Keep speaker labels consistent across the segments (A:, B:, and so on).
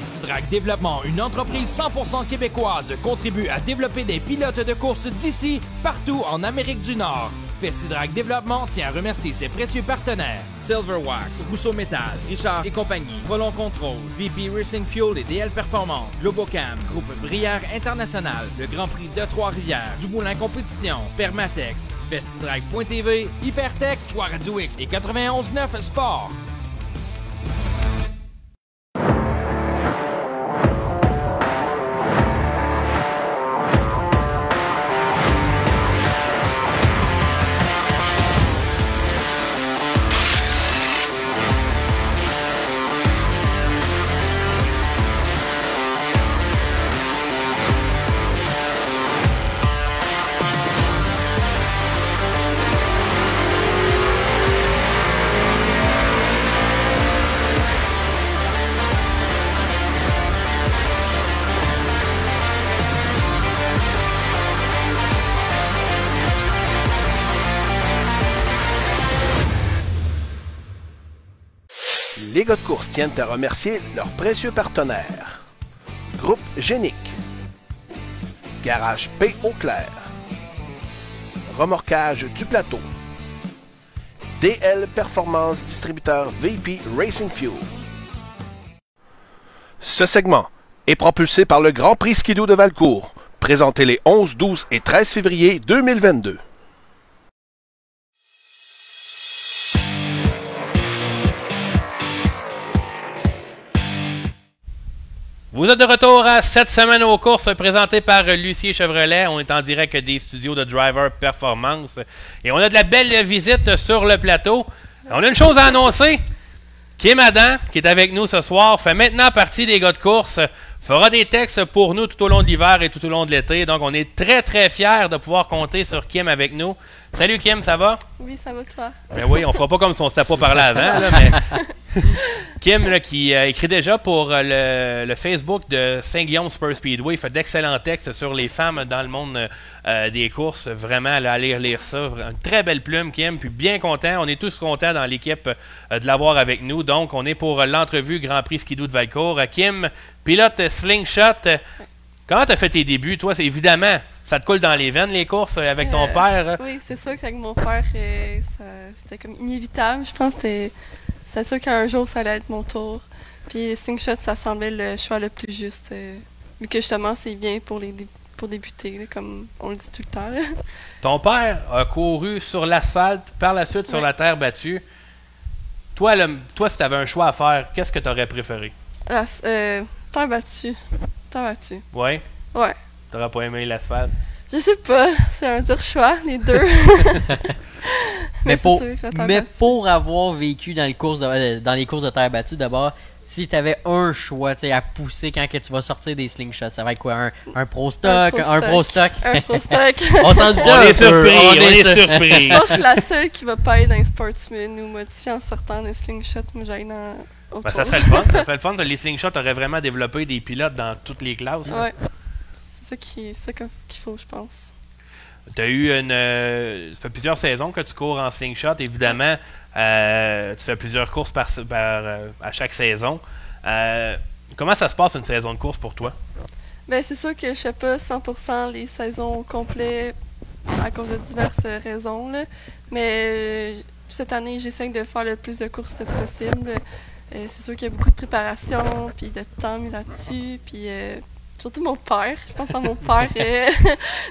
A: Festidrag Développement, une entreprise 100% québécoise, contribue à développer des pilotes de course d'ici, partout en Amérique du Nord. Festidrag Développement tient à remercier ses précieux partenaires. Silverwax, Rousseau Métal, Richard et compagnie, Volon Control, VP Racing Fuel et DL Performance, Globocam, Groupe Brière International, le Grand Prix de Trois-Rivières, Dumoulin Compétition, Permatex, Festidrag.tv, Hypertech, Choix Radio X et 91.9 Sport.
B: Les gars de course tiennent à remercier leurs précieux partenaires. Groupe Génic, Garage P. Auclair, Remorquage du Plateau, DL Performance Distributeur VP Racing Fuel. Ce segment est propulsé par le Grand Prix Skidoo de Valcourt, présenté les 11, 12 et 13 février 2022.
C: Vous êtes de retour à cette semaine aux courses présentée par Lucier Chevrolet. On est en direct des studios de Driver Performance. Et on a de la belle visite sur le plateau. On a une chose à annoncer. Kim Adam, qui est avec nous ce soir, fait maintenant partie des gars de course. Fera des textes pour nous tout au long de l'hiver et tout au long de l'été. Donc on est très très fiers de pouvoir compter sur Kim avec nous. Salut Kim, ça va?
D: Oui, ça va toi?
C: Ben oui, on fera pas comme si on s'était pas parlé avant, là, mais Kim là, qui écrit déjà pour le Facebook de Saint-Guillaume Spur Speedway, fait d'excellents textes sur les femmes dans le monde des courses. Vraiment, là, allez lire ça. Une très belle plume, Kim, puis bien content. On est tous contents dans l'équipe de l'avoir avec nous. Donc, on est pour l'entrevue Grand Prix Skidoo de Valcourt. Kim, pilote Slingshot. Comment tu as fait tes débuts? Toi, c'est évidemment, ça te coule dans les veines, les courses, avec ton père.
D: Oui, c'est sûr qu'avec mon père, c'était comme inévitable. Je pense que c'est sûr qu'un jour, ça allait être mon tour. Puis Slingshot, ça semblait le choix le plus juste. Vu que justement, c'est bien pour débuter, là, comme on le dit tout le temps. Là.
C: Ton père a couru sur l'asphalte, par la suite sur la terre battue. Toi, si tu avais un choix à faire, qu'est-ce que tu aurais préféré?
D: Terre battue. Terre battue.
C: Ouais?
D: Ouais.
C: T'aurais pas aimé l'asphalte?
D: Je sais pas. C'est un dur choix, les deux.
E: mais
D: sûr,
E: pour avoir vécu dans les courses de terre battue, d'abord, si tu avais un choix à pousser quand que tu vas sortir des slingshots, ça va être quoi? Un pro stock? Un pro stock?
D: Un pro stock.
E: On s'en doute.
C: On est surpris. On est surpris.
D: Je pense que je suis la seule qui va pas aller dans un sportsman ou modifier en sortant d'un slingshot. Moi, j'aille dans autre chose.
C: Ça serait le fun. Ça serait le fun. Les slingshots auraient vraiment développé des pilotes dans toutes les classes.
D: Ouais. C'est ça qu'il faut, je pense.
C: Tu as eu ça fait plusieurs saisons que tu cours en slingshot, évidemment. Tu fais plusieurs courses à chaque saison. Comment ça se passe une saison de course pour toi?
D: Ben, c'est sûr que je fais pas 100% les saisons au complet à cause de diverses raisons. Là. Mais cette année, j'essaie de faire le plus de courses possible. C'est sûr qu'il y a beaucoup de préparation, puis de temps mis là-dessus, puis surtout mon père. Je pense à mon père.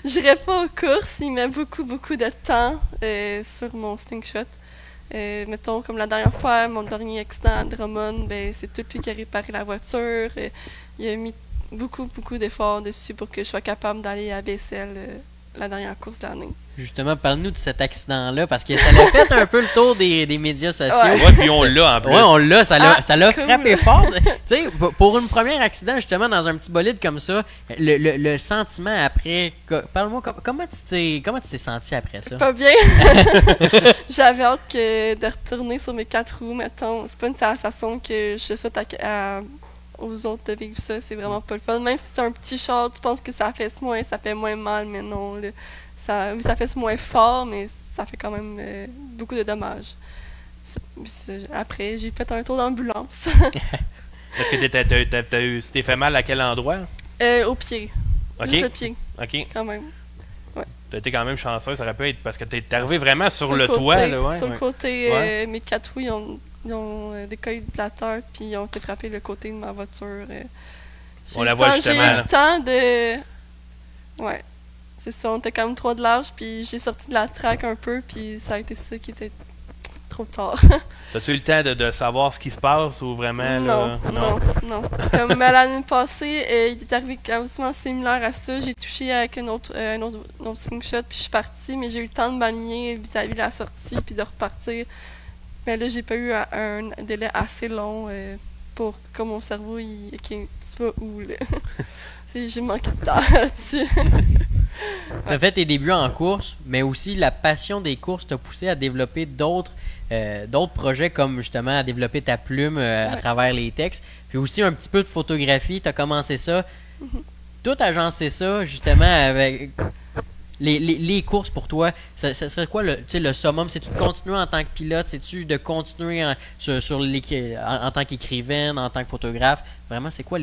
D: J'irais pas aux courses, il met beaucoup de temps sur mon slingshot. Mettons, comme la dernière fois, mon dernier accident à Drummond, ben, c'est tout lui qui a réparé la voiture. Il a mis beaucoup d'efforts dessus pour que je sois capable d'aller à BCL la dernière course de l'année.
E: Justement, parle-nous de cet accident-là, parce que ça l'a fait un peu le tour des médias sociaux.
C: Ouais, puis on l'a en plus.
E: Ouais, on l'a, ça l'a
D: cool.
E: frappé fort. Tu sais, pour un premier accident, justement, dans un petit bolide comme ça, le sentiment après... Parle-moi, comment tu t'es senti après ça?
D: Pas bien. J'avais hâte de retourner sur mes 4 roues, mettons. C'est pas une sensation que je souhaite aux autres de vivre ça. C'est vraiment pas le fun. Même si c'est un petit char, tu penses que ça fait moins mal, mais non. Là. Ça fait moins fort, mais ça fait quand même beaucoup de dommages. Après, j'ai fait un tour d'ambulance.
C: Est-ce que tu t'es fait mal à quel endroit?
D: Au pied.
C: OK.
D: Juste le pied,
C: OK.
D: quand même.
C: Tu as été quand même chanceux, ça aurait pu être parce que tu es arrivé vraiment sur le
D: côté,
C: toit. Là, ouais.
D: Sur le côté,
C: Ouais.
D: mes 4 roues, ils ont décollé de la terre, puis ils ont été frappés le côté de ma voiture.
C: On la voit justement,
D: J'ai eu
C: là.
D: le temps de... Ouais. C'est ça, on était quand même 3 de large, puis j'ai sorti de la track un peu, puis ça a été ça qui était trop tard.
C: As-tu eu le temps de savoir ce qui se passe ou vraiment? Là,
D: Non. Comme l'année passée, il est arrivé quasiment similaire à ça. J'ai touché avec un autre slingshot, puis je suis partie, mais j'ai eu le temps de m'aligner vis-à-vis de la sortie, puis de repartir. Mais là, j'ai pas eu un délai assez long pour que mon cerveau, OK, tu vas où, là? J'ai manqué de temps là-dessus.
E: Tu as fait tes débuts en course, mais aussi la passion des courses t'a poussé à développer d'autres projets, comme justement à développer ta plume à travers les textes. Puis aussi un petit peu de photographie, tu as commencé ça. Tout agencé ça justement avec les courses pour toi. Ça serait quoi le summum? C'est-tu de continuer en tant que pilote? C'est-tu de continuer en tant qu'écrivaine, en tant que photographe? Vraiment, c'est quoi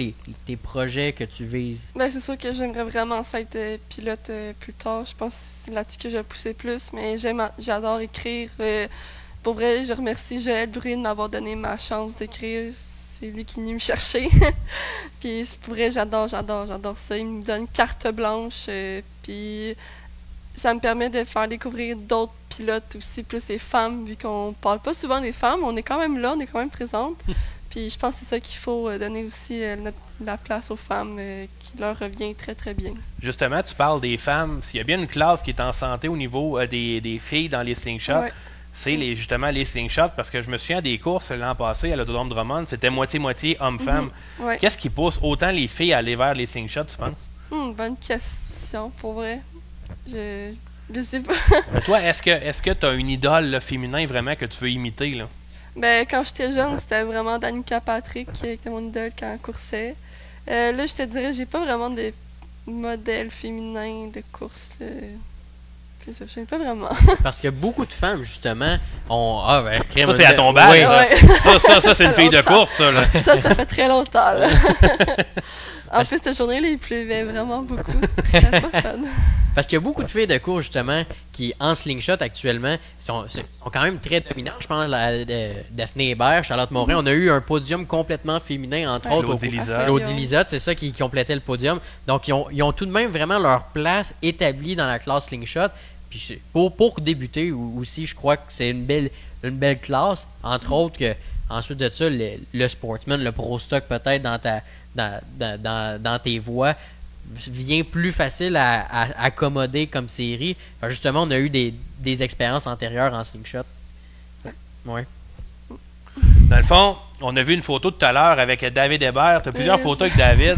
E: tes projets que tu vises?
D: Ben, c'est sûr que j'aimerais vraiment ça être pilote plus tard. Je pense que c'est là-dessus que je vais pousser plus, mais j'adore écrire. Pour vrai, je remercie Joël Brune de m'avoir donné ma chance d'écrire. C'est lui qui est venu me chercher. Puis pour vrai, j'adore ça. Il me donne carte blanche. Puis ça me permet de faire découvrir d'autres pilotes aussi, plus les femmes, vu qu'on parle pas souvent des femmes. On est quand même là, on est quand même présente. Puis je pense que c'est ça qu'il faut donner aussi la place aux femmes qui leur revient très très bien.
C: Justement, tu parles des femmes. S'il y a bien une classe qui est en santé au niveau des filles dans les slingshots, c'est justement les slingshots, parce que je me souviens des courses l'an passé à l'Autodrome Drummond, c'était moitié-moitié homme-femme.
D: Ouais.
C: Qu'est-ce qui pousse autant les filles à aller vers les slingshots, tu penses?
D: Bonne question, pour vrai. Je sais pas.
C: Mais toi, est-ce que tu as une idole là, féminin vraiment que tu veux imiter, là?
D: Ben, quand j'étais jeune, c'était vraiment Danica Patrick qui était mon idole quand elle coursait. Là, je te dirais, j'ai pas vraiment de modèle féminin de course. C'est ça, je sais pas vraiment.
E: Parce que beaucoup de femmes, justement, ont...
C: Ça, c'est à ton bac,
E: oui.
C: Ça, c'est une fille de course, ça, là.
D: Ça fait très longtemps, là. En plus, cette journée-là, il pleuvait vraiment beaucoup. C'était pas fun.
E: Parce qu'il y a beaucoup de filles de course, justement, qui, en slingshot actuellement, sont quand même très dominantes. Je pense à Daphné Hébert, Charlotte Morin. On a eu un podium complètement féminin, entre autres.
C: Claudie Lisotte.
E: Claudie Lisotte, c'est ça qui complétait le podium. Donc, ils ont tout de même vraiment leur place établie dans la classe slingshot. Puis pour débuter aussi, je crois que c'est une belle classe. Entre autres, que ensuite de ça, le sportsman, le pro stock peut-être dans tes voies vient plus facile à accommoder comme série. Enfin, justement, on a eu des expériences antérieures en slingshot. Ouais.
C: Dans le fond, on a vu une photo tout à l'heure avec David Hébert. Tu as plusieurs photos avec David.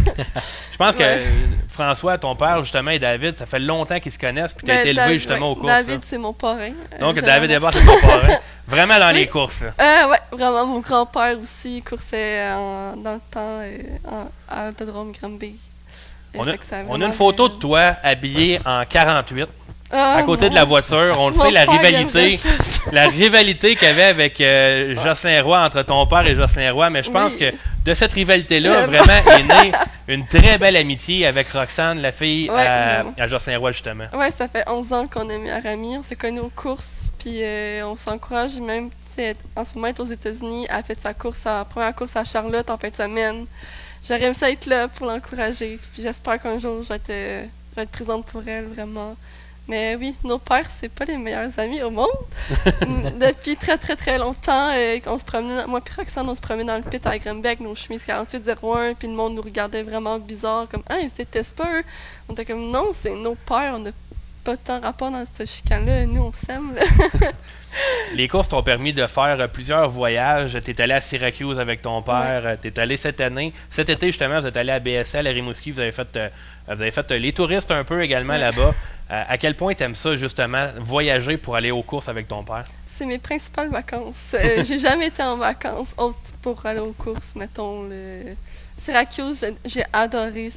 C: Je pense que François, ton père, justement, et David, ça fait longtemps qu'ils se connaissent, puis tu as été élevé justement aux courses.
D: David, c'est mon parrain.
C: Donc, David Hébert, c'est ton parrain. Vraiment dans les courses.
D: Ouais, vraiment. Mon grand-père aussi coursait dans le temps à l'Autodrome Granby.
C: On a une photo de toi habillé en 48. À côté
D: non.
C: de la voiture, on le sait, la rivalité qu'il y avait avec Jocelyn Roy, entre ton père et Jocelyn Roy, mais je pense que de cette rivalité-là, vraiment, est née une très belle amitié avec Roxane, la fille à Jocelyn Roy, justement.
D: Ouais, ça fait 11 ans qu'on est meilleurs amis. On s'est connus aux courses, puis on s'encourage. Même, en ce moment, elle est aux États-Unis. Elle a fait sa première course à Charlotte en fin de semaine. J'aurais aimé ça être là pour l'encourager. Puis j'espère qu'un jour, je vais être présente pour elle, vraiment. Mais oui, nos pères, c'est pas les meilleurs amis au monde. Depuis très, très, très longtemps, on se promenait, moi et Roxane, on se promenait dans le pit à Grimbeck, nos chemises 48-01, puis le monde nous regardait vraiment bizarre, comme « Ah, ils se détestent pas, eux. » On était comme « Non, c'est nos pères, on n'a pas tant rapport dans ce chicane-là, nous, on s'aime. »
C: Les courses t'ont permis de faire plusieurs voyages. Tu es allé à Syracuse avec ton père. Tu es allé cet été, justement, vous êtes allé à BSL, à Rimouski. Vous avez fait les touristes un peu également là-bas. À quel point tu aimes ça, justement, voyager pour aller aux courses avec ton père?
D: C'est mes principales vacances. J'ai jamais été en vacances autres pour aller aux courses, mettons. Syracuse, j'ai adoré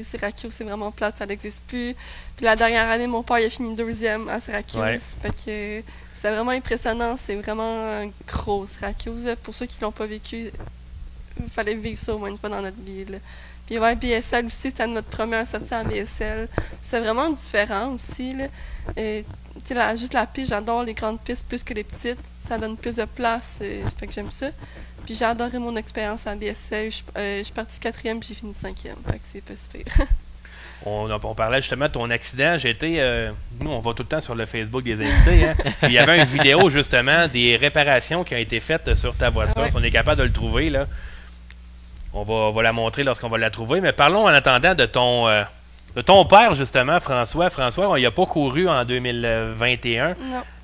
D: Syracuse. C'est vraiment plate, ça n'existe plus. Puis la dernière année, mon père il a fini 2e à Syracuse.
C: Ouais.
D: Fait que c'est vraiment impressionnant. C'est vraiment gros, Syracuse. Pour ceux qui l'ont pas vécu, fallait vivre ça au moins une fois dans notre vie. Là. Puis ouais, BSL aussi, c'était notre première sortie en BSL. C'est vraiment différent aussi. Là. Tu sais, juste la piste, j'adore les grandes pistes plus que les petites. Ça donne plus de place, fait que j'aime ça. Puis j'ai adoré mon expérience en BSL. Je suis partie 4e puis j'ai fini 5e. Fait que c'est pas super.
C: On parlait justement de ton accident. Nous, on va tout le temps sur le Facebook des invités. Hein? Puis il y avait une vidéo justement des réparations qui ont été faites sur ta voiture. Ah ouais. Si on est capable de le trouver, là, on va la montrer lorsqu'on va la trouver. Mais parlons en attendant de ton père, justement, François. François, il n'a pas couru en 2021.
D: Non.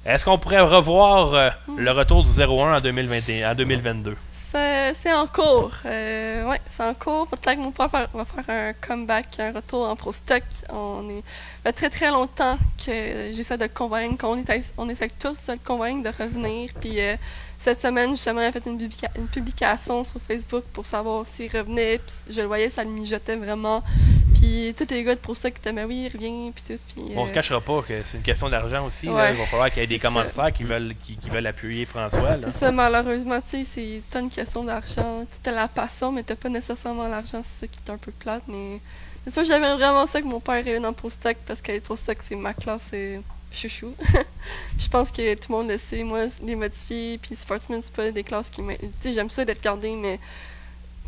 C: Est-ce qu'on pourrait revoir le retour du 01 en 2022?
D: C'est en cours. Oui, c'est en cours. Peut-être que mon père va faire un comeback, un retour en Pro Stock. Ça fait très très longtemps que j'essaie de le convaincre, on essaie tous de le convaincre de revenir. Puis cette semaine, justement, il a fait une publication sur Facebook pour savoir s'il revenait. Puis je le voyais, ça le mijotait vraiment. Puis tous les gars de Pro Stock qui étaient, mais oui, il revient. Puis tout. Puis,
C: on se cachera pas que c'est une question d'argent aussi.
D: Ouais,
C: là. Il va falloir qu'il y ait des commanditaires qui veulent appuyer François.
D: C'est ça, malheureusement, tu sais, c'est une question d'argent. Tu as la passion, mais tu n'as pas nécessairement l'argent. C'est ça qui est un peu plate. Mais c'est sûr, j'aimerais vraiment ça que mon père revienne en Pro Stock parce que Pro Stock, c'est ma classe. Chouchou. Je pense que tout le monde le sait. Moi, les modifiés puis les sportsmen, c'est pas des classes qui m'aident. Tu sais, j'aime ça d'être gardé, mais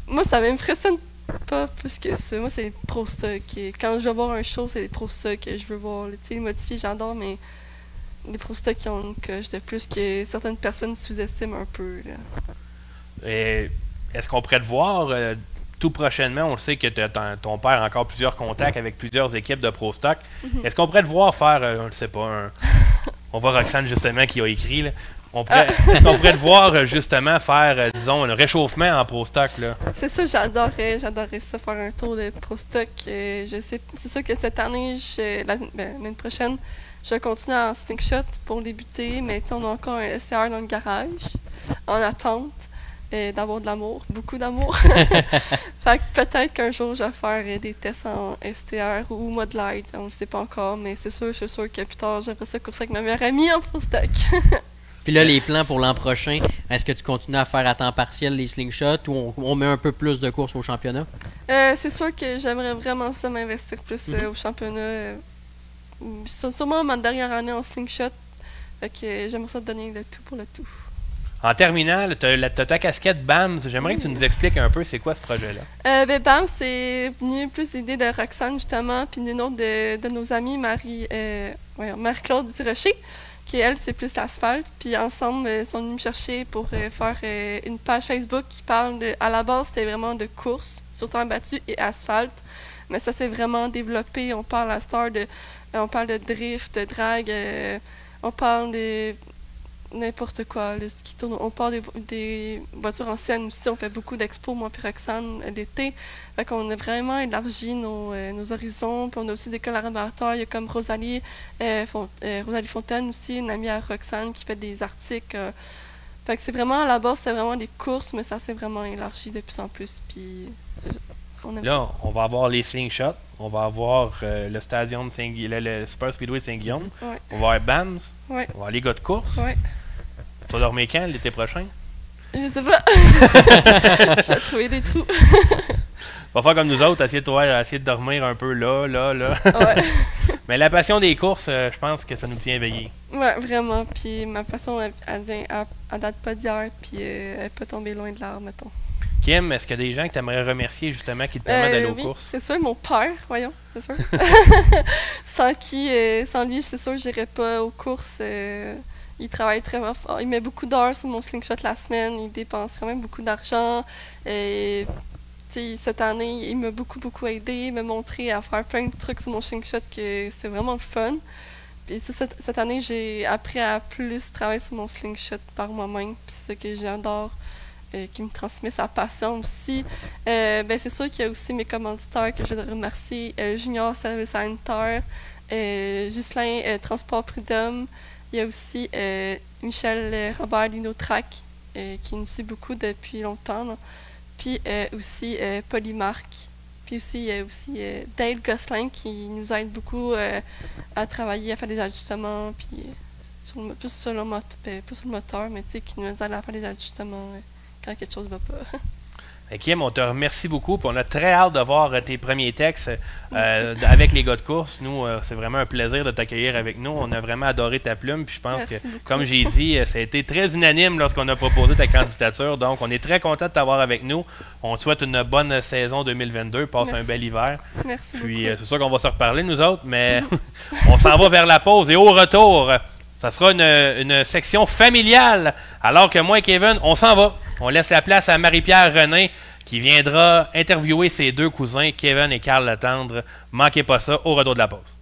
D: moi, ça m'impressionne pas plus que ça. Moi, c'est les Pro Stock. Quand je vais voir un show, c'est les Pro Stock que je veux voir. Tu sais, les modifiés, j'adore, mais les Pro Stock qui ont une coche de plus que certaines personnes sous-estiment un peu. Là.
C: Et est-ce qu'on pourrait te voir tout prochainement? On le sait que ton père a encore plusieurs contacts avec plusieurs équipes de Pro Stock. Mm-hmm. Est-ce qu'on pourrait te voir faire, je ne sais pas, on voit Roxane justement qui a écrit, là. Est-ce qu'on pourrait te voir justement faire, disons, un réchauffement en Pro Stock, là?
D: C'est sûr, j'adorerais ça, faire un tour de Pro Stock. C'est sûr que cette année, l'année prochaine, je vais continuer en slingshot pour débuter, mais on a encore un STR dans le garage, en attente. D'avoir de l'amour, beaucoup d'amour. Fait que peut-être qu'un jour, je vais faire des tests en STR ou mode light. On ne sait pas encore, mais je suis sûr que plus tard, j'aimerais ça courser avec ma meilleure amie en Pro Stock.
E: Puis là, les plans pour l'an prochain, est-ce que tu continues à faire à temps partiel les slingshots ou on met un peu plus de courses au championnat?
D: C'est sûr que j'aimerais vraiment ça m'investir plus au championnat. C'est sûrement ma dernière année en slingshot. Fait que j'aimerais ça te donner le tout pour le tout.
C: En terminant, tu as ta casquette BAMS. J'aimerais que tu nous expliques un peu c'est quoi ce projet-là.
D: BAMS, c'est venu plus l'idée de Roxane, justement, puis d'une autre de nos amies, Marie-Claude Durocher, qui, elle, c'est plus l'asphalte. Puis ensemble, ils sont venus me chercher pour faire une page Facebook qui parle de... À la base, c'était vraiment de course sur terre battue et asphalte. Mais ça s'est vraiment développé. On parle à Star on parle de drift, de drag, on parle de... n'importe quoi, là, ce qui tourne. On parle des voitures anciennes aussi. On fait beaucoup d'expos, moi et Roxane, l'été. Fait qu'on a vraiment élargi nos horizons. Puis on a aussi des collaborateurs. Il y a comme Rosalie Fontaine aussi, une amie à Roxane qui fait des articles. Fait que c'est vraiment, à la base, c'est vraiment des courses, mais ça s'est vraiment élargi de plus en plus. Puis on aime ça.
C: On va avoir les slingshots. On va avoir le stadium le Super Speedway de Saint-Guillaume.
D: Ouais.
C: On va avoir BAMS.
D: Ouais.
C: On va avoir les gars de course.
D: Ouais.
C: Tu vas dormir quand l'été prochain?
D: Je sais pas. Je vais trouver des trous.
C: Va faire comme nous autres, essayer de dormir un peu là.
D: Ouais.
C: Mais la passion des courses, je pense que ça nous tient éveillés.
D: Ouais, vraiment. Puis ma passion, elle date pas d'hier, puis elle peut tomber loin de l'arbre, mettons.
C: Kim, est-ce qu'il y a des gens que tu aimerais remercier justement qui te permettent d'aller aux courses?
D: C'est sûr, mon père, voyons, c'est sûr. Sans lui, c'est sûr, je n'irais pas aux courses. Il travaille très fort. Il met beaucoup d'heures sur mon slingshot la semaine. Il dépense quand même beaucoup d'argent. Et cette année, il m'a beaucoup aidé. Il m'a montré à faire plein de trucs sur mon slingshot que c'est vraiment fun. Puis cette année, j'ai appris à plus travailler sur mon slingshot par moi-même. Puis c'est ça que j'adore. Qui me transmet sa passion aussi. C'est sûr qu'il y a aussi mes commanditaires que je voudrais remercier. Junior Service Center, Ghislain Transport Prud'homme. Il y a aussi Michel Robert Linotrac qui nous suit beaucoup depuis longtemps. Là. Puis aussi Polymark. Puis aussi, il y a aussi Dale Gosselin qui nous aide beaucoup à travailler, à faire des ajustements. Puis plus sur le moteur, mais qui nous aide à faire des ajustements. Quand quelque chose ne va pas.
C: Kim, on te remercie beaucoup. Puis on a très hâte de voir tes premiers textes avec les gars de course. Nous, c'est vraiment un plaisir de t'accueillir avec nous. On a vraiment adoré ta plume. Puis je pense que, comme j'ai dit, ça a été très unanime lorsqu'on a proposé ta candidature. Donc, on est très content de t'avoir avec nous. On te souhaite une bonne saison 2022. Passe un bel hiver.
D: Merci
C: Puis
D: beaucoup.
C: c'est sûr qu'on va se reparler, nous autres. Mais on s'en va vers la pause. Et au retour, ça sera une section familiale. Alors que moi et Kevin, on s'en va. On laisse la place à Marie-Pierre René qui viendra interviewer ses deux cousins, Kevin et Carl Letendre. Manquez pas ça au retour de la pause.